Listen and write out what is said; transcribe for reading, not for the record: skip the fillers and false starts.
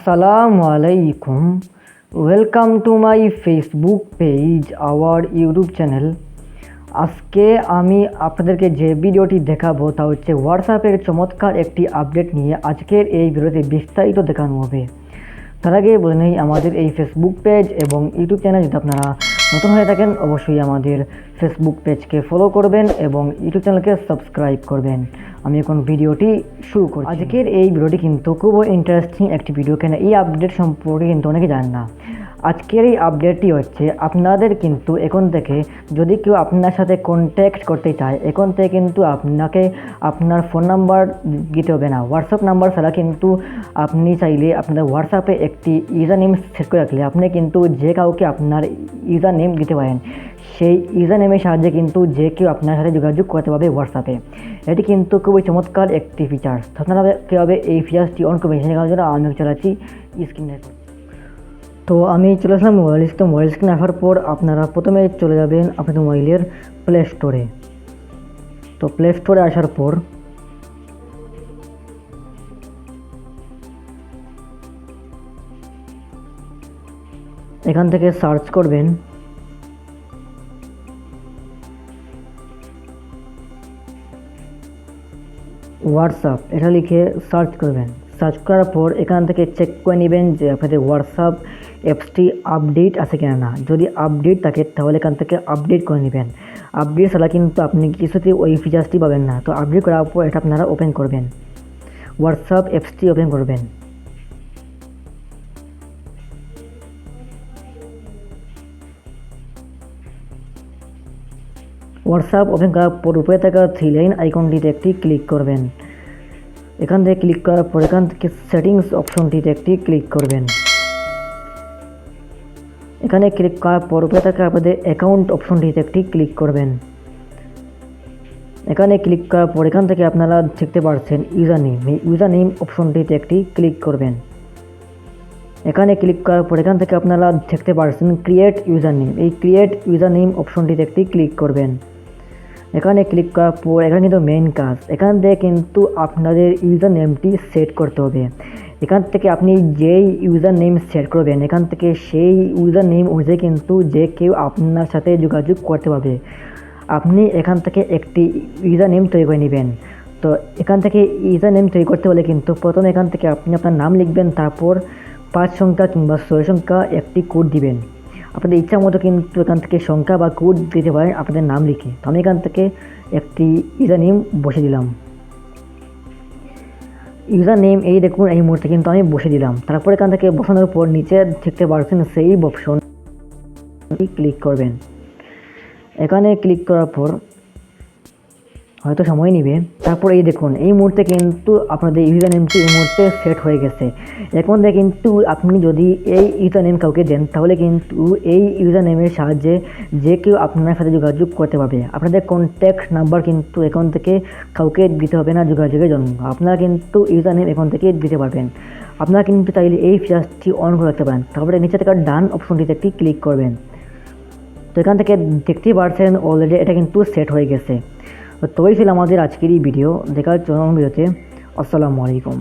আসসালামু আলাইকুম, welcome to my Facebook page, our YouTube channel. আজকে আমি আপনাদেরকে যে ভিডিওটি দেখাবো তা হচ্ছে হোয়াটসঅ্যাপের চমৎকার একটি আপডেট নিয়ে আজকের এই ভিডিওতে বিস্তারিত দেখানো হবে। তার আগে বলে নেই, আমাদের এই ফেসবুক পেজ এবং ইউটিউব চ্যানেল যদি আপনারা নতুন হয়ে থাকেন অবশ্যই আমাদের ফেসবুক পেজকে ফলো করবেন এবং ইউটিউব চ্যানেলকে সাবস্ক্রাইব করবেন। আমি এখন ভিডিওটি শুরু করি। আজকের এই ভিডিওটি কিন্তু খুব ইন্টারেস্টিং একটি ভিডিও, কেন এই আপডেট সম্পর্কে কিন্তু অনেকে জানেন না। আজকের এই আপডেটটি হচ্ছে আপনাদের কিন্তু এখন থেকে যদি কেউ আপনার সাথে কন্ট্যাক্ট করতে চায়, এখন থেকে কিন্তু আপনাকে আপনার ফোন নাম্বার দিতে হবে না, হোয়াটসঅ্যাপ নাম্বার ছাড়া কিন্তু আপনি চাইলে আপনাদের হোয়াটসঅ্যাপে একটি ইউজার নেম সেট করে রাখলে আপনি কিন্তু যে কাউকে আপনার ইউজার নেম দিতে পারেন। সেই ইউজার নেমের সাহায্যে কিন্তু যে কেউ আপনার সাথে যোগাযোগ করতে পারবে হোয়াটসঅ্যাপে। এটি কিন্তু খুবই চমৎকার একটি ফিচার। আপনারা কীভাবে এই ফিচার্সটি অন করবেন সেটার জন্য আমি চালাচ্ছি স্ক্রিনে। তো আমি চলে আসলাম মোবাইল স্ক্রিনে আসার পর আপনারা প্রথমে চলে যাবেন আপনাদের মোবাইলের প্লে স্টোরে। তো প্লে স্টোরে আসার পর এখান থেকে সার্চ করবেন হোয়াটসঅ্যাপ, এটা লিখে সার্চ করবেন। সার্চ করার পর এখান থেকে চেক করে নেবেন যে আপনাদের হোয়াটসঅ্যাপ অ্যাপসটি আপডেট আছে কিনা না। যদি আপডেট থাকে তাহলে এখান থেকে আপডেট করে নেবেন। আপডেট ছাড়া কিন্তু আপনি কিছুতেই ওই ফিচার্সটি পাবেন না। তো আপডেট করার পর এটা আপনারা ওপেন করবেন, হোয়াটসঅ্যাপ অ্যাপসটি ওপেন করবেন। হোয়াটসঅ্যাপ ওপেন করার পর উপরে থাকা 3 লাইন আইকনটিতে একটি ক্লিক করবেন। এখান থেকে ক্লিক করার পর এখান থেকে সেটিংস অপশনটিতে একটি ক্লিক করবেন। এখানে ক্লিক করার পর উপরে থাকা আপনাদের অ্যাকাউন্ট অপশনটিতে একটি ক্লিক করবেন। এখানে ক্লিক করার পর এখান থেকে আপনারা দেখতে পাচ্ছেন ইউজার নেম, এই ইউজার নেম অপশনটিতে একটি ক্লিক করবেন। এখানে ক্লিক করার পর এখান থেকে আপনারা দেখতে পাচ্ছেন ক্রিয়েট ইউজার নেম, এই ক্রিয়েট ইউজার নেম অপশনটিতে একটি ক্লিক করবেন। এখানে ক্লিক করার পর এখানে কিন্তু মেইন কাজ, এখান থেকে কিন্তু আপনাদের ইউজার নেমটি সেট করতে হবে। এখান থেকে আপনি যেই ইউজার নেম সেট করবেন এখান থেকে সেই ইউজার নেম অনুযায়ী কিন্তু যে কেউ আপনার সাথে যোগাযোগ করতে পারবে। আপনি এখান থেকে একটি ইউজার নেম তৈরি করে নেবেন। তো এখান থেকে ইউজার নেম তৈরি করতে হলে কিন্তু প্রথমে এখান থেকে আপনি আপনার নাম লিখবেন, তারপর 5 সংখ্যা কিংবা 6 সংখ্যা একটি কোড দিবেন। আপনাদের ইচ্ছা মতো কিন্তু এখান থেকে সংখ্যা বা কোড দিতে পারেন আপনাদের নাম লিখে। তো আমি এখান থেকে একটি ইউজার নেম বসে দিলাম। ইউজার নেম এই দেখুন এই মুহূর্তে কিন্তু আমি বসে দিলাম। তারপর এখান থেকে বসানোর পর নিচে দেখতে পাচ্ছেন সেভ অপশন ক্লিক করবেন। এখানে ক্লিক করার পর হয়তো সময় নেবে। তারপর এই দেখুন এই মুহূর্তে কিন্তু আপনাদের ইউজার নেমটি এই মুহূর্তে সেট হয়ে গেছে। এখন থেকে কিন্তু আপনি যদি এই ইউজার নেম কাউকে দেন তাহলে কিন্তু এই ইউজার নেমের সাহায্যে যে কেউ আপনার সাথে যোগাযোগ করতে পারবে। আপনাদের কন্ট্যাক্ট নাম্বার কিন্তু এখন থেকে কাউকে দিতে হবে না যোগাযোগের জন্য। আপনারা কিন্তু ইউজার নেম এখন থেকে দিতে পারবেন। আপনারা কিন্তু চাইলে এই ফিচার্সটি অন করে রাখতে পারেন। তারপরে নিচে থেকে ডান অপশনটিতে একটি ক্লিক করবেন। তো এখান থেকে দেখতেই পাচ্ছেন অলরেডি এটা কিন্তু সেট হয়ে গেছে। তো তবেই ছিল আমাদের আজকের এই ভিডিও। দেখার জন্য ভিডিওতে আসসালামু আলাইকুম।